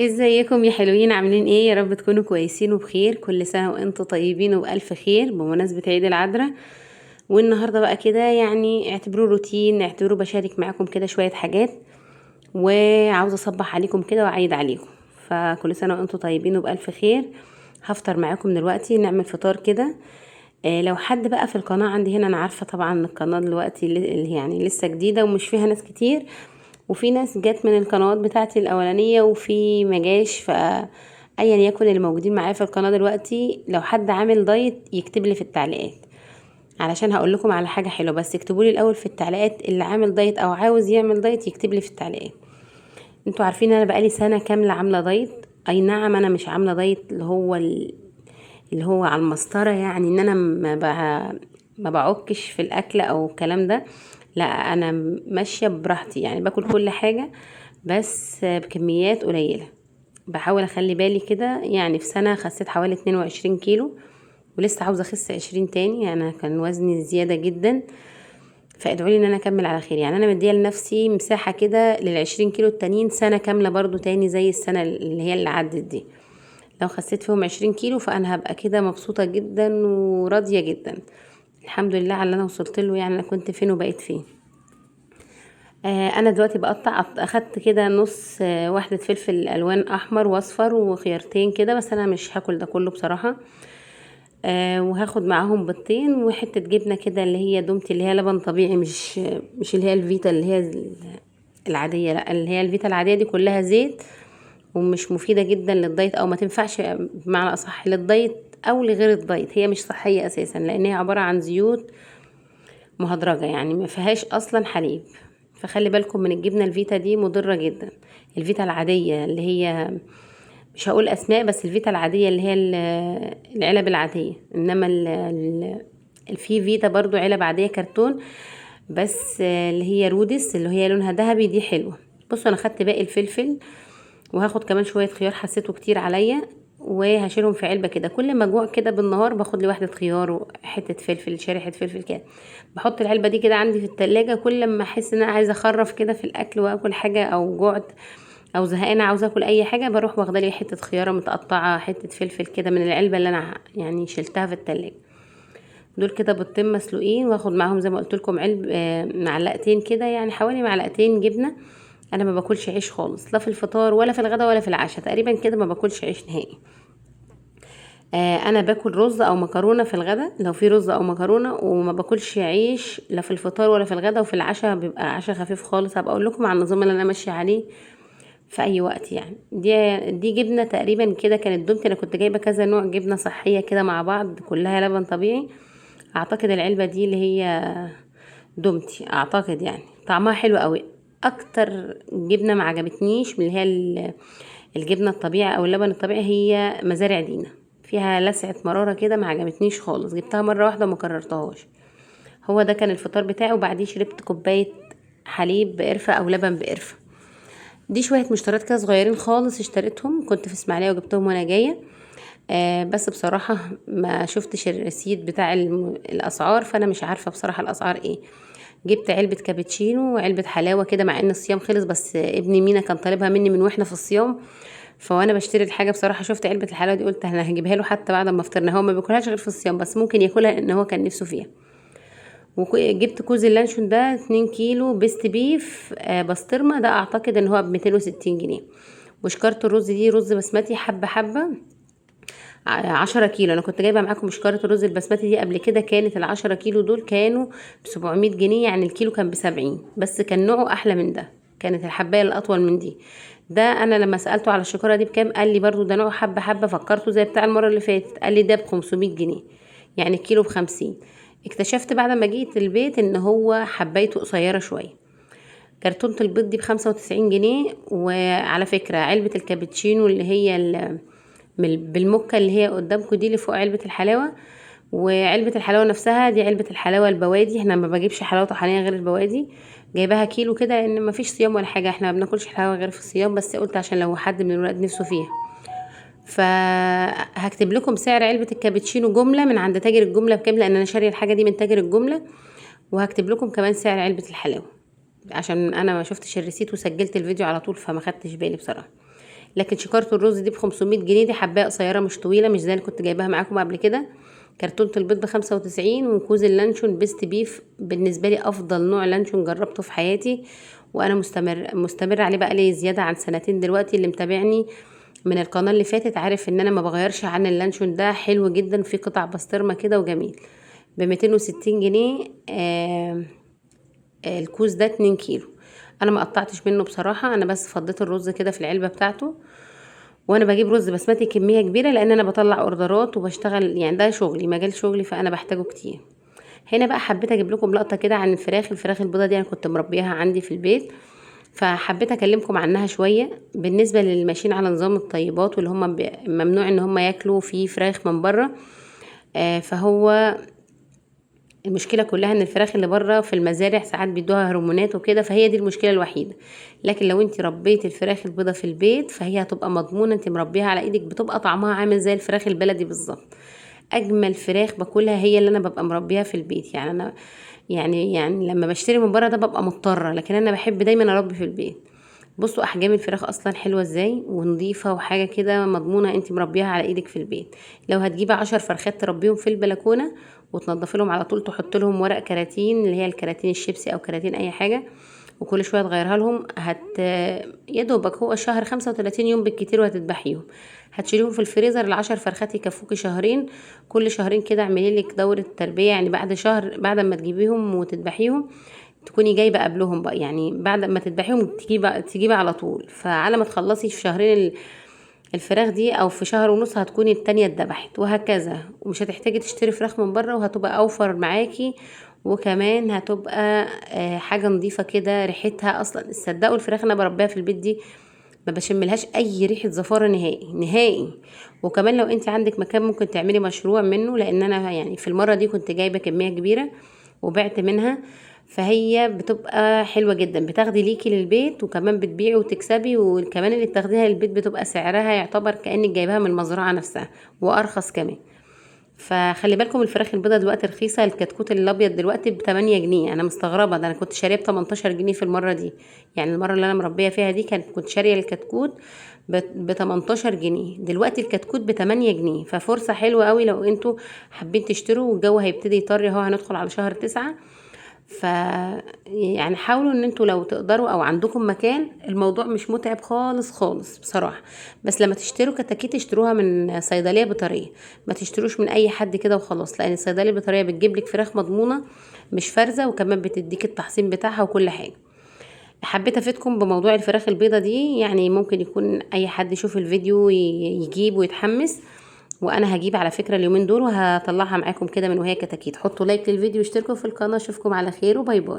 ازيكم يا حلوين؟ عاملين ايه؟ يا رب تكونوا كويسين وبخير. كل سنة وانتم طيبين وبألف خير بمناسبة عيد العذراء. والنهاردة بقى كده يعني اعتبروه روتين، اعتبروه بشارك معاكم كده شوية حاجات، وعاوزة اصبح عليكم كده واعيد عليكم. فكل سنة وانتم طيبين وبألف خير. هفطر معاكم دلوقتي، نعمل فطار كده. لو حد بقى في القناة عندي هنا، انا عارفة طبعا القناة دلوقتي اللي يعني لسه جديدة ومش فيها ناس كتير، وفي ناس جت من القنوات بتاعتي الاولانيه وفي مجاش. ايا يكن اللي موجودين معايا في القناه دلوقتي، لو حد عامل دايت يكتب لي في التعليقات، علشان هقول لكم على حاجه حلوه. بس اكتبوا لي الاول في التعليقات اللي عامل دايت او عاوز يعمل دايت يكتب لي في التعليقات. انتوا عارفين انا بقالي سنه كامله عامله دايت. اي نعم، انا مش عامله دايت اللي هو على المسطره، يعني ان انا ما بعكش في الاكل او الكلام ده. لا، انا ماشيه براحتي، يعني باكل كل حاجه بس بكميات قليله. بحاول اخلي بالي كده. يعني في سنه خسيت حوالي 22 كيلو، ولسه عاوزه اخس 20 تاني. يعني انا كان وزني زياده جدا، فادعوا لي ان انا اكمل على خير. يعني انا مديه لنفسي مساحه كده لل20 كيلو التانيين سنه كامله برضو تاني، زي السنه اللي هي اللي عدت دي. لو خسيت فيهم 20 كيلو فانا هبقى كده مبسوطه جدا وراضيه جدا. الحمد لله على اللي انا وصلت له. يعني انا كنت فين وبقيت فين. انا دلوقتي بقطع. اخدت كده نص واحدة فلفل الوان احمر واصفر وخيارتين كده، بس انا مش هاكل ده كله بصراحة. وهاخد معاهم بيضتين وحتة جبنة كده، اللي هي دومتي، اللي هي لبن طبيعي، مش اللي هي الفيتا اللي هي العادية. لا، اللي هي الفيتا العادية دي كلها زيت ومش مفيدة جدا للدايت، او ما تنفعش بمعنى اصح للدايت او لغير الدايت. هي مش صحية اساسا، لان هي عبارة عن زيوت مهدرجة، يعني ما فيهاش اصلا حليب. فخلي بالكم من الجبنة الفيتا دي، مضرة جدا. الفيتا العادية اللي هي، مش هقول اسماء، بس الفيتا العادية اللي هي العلب العادية. انما في فيتا برضو علب عادية كرتون، بس اللي هي رودس اللي هي لونها ذهبي دي حلوة. بصوا، انا خدت باقي الفلفل وهاخد كمان شوية خيار، حسيته كتير عليا، وهشيلهم في علبة كده. كل ما اجوع كده بالنهار باخد لي واحدة خيار وحتة فلفل، شريحة فلفل كده. بحط العلبة دي كده عندي في التلاجة. كل ما احس ان انا عايزة اخرف كده في الاكل واكل حاجة، او جعت او زهقانة عاوزة اكل اي حاجة، بروح واخده لي حتة خيارة متقطعة، حتة فلفل كده من العلبة اللي انا يعني شلتها في التلاجة. دول كده بيضتين مسلوقين، واخد معاهم زي ما قلت لكم علب معلقتين كده، يعني حوالي معلقتين جبنة. انا ما باكلش عيش خالص، لا في الفطار ولا في الغداء ولا في العشاء، تقريبا كده ما باكلش عيش نهائي. انا باكل رز او مكرونه في الغداء لو في رز او مكرونه، وما باكلش عيش لا في الفطار ولا في الغداء. وفي العشاء بيبقى عشاء خفيف خالص. هبقى اقول لكم على النظام اللي انا ماشيه عليه في اي وقت. يعني دي جبنه تقريبا كده كانت دومتي. انا كنت جايبه كذا نوع جبنه صحيه كده مع بعض، كلها لبن طبيعي. اعتقد العلبه دي اللي هي دومتي، اعتقد يعني طعمها حلو قوي. اكتر جبنه ما عجبتنيش من اللي هي الجبنه الطبيعي او اللبن الطبيعي، هي مزارع دينا. فيها لسعه مراره كده، ما عجبتنيش خالص. جبتها مره واحده وما كررتهاش. هو ده كان الفطار بتاعي، وبعديه شربت كوبايه حليب بقرفه او لبن بقرفه. دي شويه مشتريات كده صغيرين خالص اشتريتهم، كنت في اسماعيليه وجبتهم وانا جايه. بس بصراحه ما شفتش الريسيت بتاع الاسعار، فانا مش عارفه بصراحه الاسعار ايه. جبت علبة كابتشينو وعلبة حلاوة كده، مع ان الصيام خلص، بس ابني مينا كان طالبها مني من واحنا في الصيام. فوانا بشتري الحاجة بصراحة شفت علبة الحلاوة دي، قلت انا هجيبها له حتى بعد ما فطرنا. هو ما بياكلهاش غير في الصيام، بس ممكن ياكلها لان هو كان نفسه فيها. وجبت كوز اللانشون ده 2 كيلو بيست بيف بسطرمة. ده اعتقد ان هو ب 260 جنيه. وشكارة الرز دي رز بسمتي حبة حبة، 10 كيلو. انا كنت جايبه معاكم مشكله الرز البسمتي دي قبل كده، كانت ال10 كيلو دول كانوا ب700 جنيه. يعني الكيلو كان ب70، بس كان نوعه احلى من ده. كانت الحبايه الاطول من دي. ده انا لما سالته على الشكاره دي بكام، قال لي برضو ده نوعه حبه حبه. فكرته زي بتاع المره اللي فاتت، قال لي ده ب500 جنيه، يعني الكيلو ب50. اكتشفت بعد ما جيت البيت ان هو حبايته قصيره شويه. كرتونة البيض دي ب95 جنيه. وعلى فكرة علبة الكابتشينو اللي هي بالمكة اللي هي قدامكم دي، اللي فوق علبة الحلاوة، وعلبة الحلاوة نفسها دي علبة الحلاوة البوادي. احنا ما بجيبش حلاوة طحينية غير البوادي. جايباها كيلو كده لان ما فيش صيام ولا حاجة، احنا ما بناكلش حلاوة غير في الصيام، بس قلت عشان لو حد من الولاد نفسه فيها. فهكتب لكم سعر علبة الكابتشينو جملة من عند تاجر الجملة بكام، لان انا شارية الحاجة دي من تاجر الجملة. وهكتب لكم كمان سعر علبة الحلاوة، عشان انا ما شفتش الريسيت وسجلت الفيديو على طول، فما خدتش بالي بصراحة. لكن شكارة الرز دي ب500 جنيه، دي حبايه قصيره مش طويله، مش زي اللي كنت جايباها معاكم قبل كده. كرتونه البيض ب95، وكوز اللانشون بيست بيف بالنسبه لي افضل نوع لانشون جربته في حياتي، وانا مستمر عليه بقى لي زياده عن سنتين دلوقتي. اللي متابعني من القناه اللي فاتت عارف ان انا ما بغيرش عن اللانشون ده، حلو جدا، في قطع بسطرمه كده وجميل. ب260 جنيه. الكوز ده 2 كيلو. انا ما قطعتش منه بصراحه، انا بس فضيت الرز كده في العلبه بتاعته. وانا بجيب رز بسمتي كميه كبيره لان انا بطلع اوردرات وبشتغل، يعني ده شغلي، مجال شغلي، فانا بحتاجه كتير. هنا بقى حبيت اجيب لكم لقطه كده عن الفراخ البيضه دي، انا كنت مربيها عندي في البيت، فحبيت اكلمكم عنها شويه. بالنسبه للماشيين على نظام الطيبات واللي هم ممنوع ان هم ياكلوا فيه فراخ من بره، فهو المشكله كلها ان الفراخ اللي بره في المزارع ساعات بيدوها هرمونات وكده، فهي دي المشكله الوحيده. لكن لو انت ربيت الفراخ البيضه في البيت فهي هتبقى مضمونه، انت مربيها على ايدك، بتبقى طعمها عامل زي الفراخ البلدي بالظبط. اجمل فراخ باكلها هي اللي انا ببقى مربيها في البيت. يعني انا يعني لما بشتري من بره ده ببقى مضطره، لكن انا بحب دايما اربي في البيت. بصوا احجام الفراخ اصلا حلوه ازاي ونظيفه، وحاجه كده مضمونه انت مربيها على ايدك في البيت. لو هتجيبي 10 فرخات تربيهم في البلكونه وتنضفي لهم على طول، تحط لهم ورق كراتين اللي هي الكراتين الشيبسي او كراتين اي حاجه، وكل شويه تغيرها لهم، يا دوبك هو الشهر 35 يوم بالكتير وهتذبحيهم. هتشيليهم في الفريزر، ال10 فرخات يكفوكي شهرين. كل شهرين كده اعملي لك دوره تربيه، يعني بعد شهر بعد ما تجيبيهم وتذبحيهم تكوني جايبه قبلهم بقى، يعني بعد ما تذبحيهم تجيبي على طول، فعلى ما تخلصي في شهرين الفراخ دي او في شهر ونص هتكوني التانية اتذبحت، وهكذا. ومش هتحتاجي تشتري فراخ من بره، وهتبقى اوفر معاكي، وكمان هتبقى حاجه نظيفه كده، ريحتها اصلا تصدقوا الفراخ انا بربيها في البيت دي ما بشملهاش اي ريحه زفاره نهائي نهائي. وكمان لو انت عندك مكان ممكن تعملي مشروع منه، لان انا يعني في المره دي كنت جايبه كميه كبيره وبعت منها، فهي بتبقى حلوه جدا، بتاخدي ليكي للبيت وكمان بتبيعي وتكسبي، وكمان اللي بتاخديها للبيت بتبقى سعرها يعتبر كأنك جايباها من المزرعه نفسها، وارخص كمان. فخلي بالكم الفراخ البيضه دلوقتي رخيصه، الكتكوت الابيض دلوقتي ب8 جنيه، انا مستغربه، ده انا كنت شاريه ب18 جنيه في المره دي. يعني المره اللي انا مربيه فيها دي كنت شاريه الكتكوت ب18 جنيه، دلوقتي الكتكوت ب8 جنيه. ففرصه حلوه قوي لو انتوا حابين تشتروا، والجو هيبتدي يطري اهو، هندخل على شهر 9. ف يعني حاولوا ان انتوا لو تقدروا او عندكم مكان، الموضوع مش متعب خالص خالص بصراحة. بس لما تشتروا كتاكيت اشتروها من صيدلية بيطرية، ما تشتروش من اي حد كده وخلاص، لان الصيدلية البيطرية بتجيب لك فراخ مضمونة مش فارزة، وكمان بتديك التحصين بتاعها وكل حاجة. حبيت افيدكم بموضوع الفراخ البيضة دي، يعني ممكن يكون اي حد يشوف الفيديو يجيب ويتحمس. وانا هجيب على فكرة اليومين دول وهطلعها معاكم كده من وهي كتاكيت. حطوا لايك للفيديو واشتركوا في القناة، اشوفكم على خير وباي باي.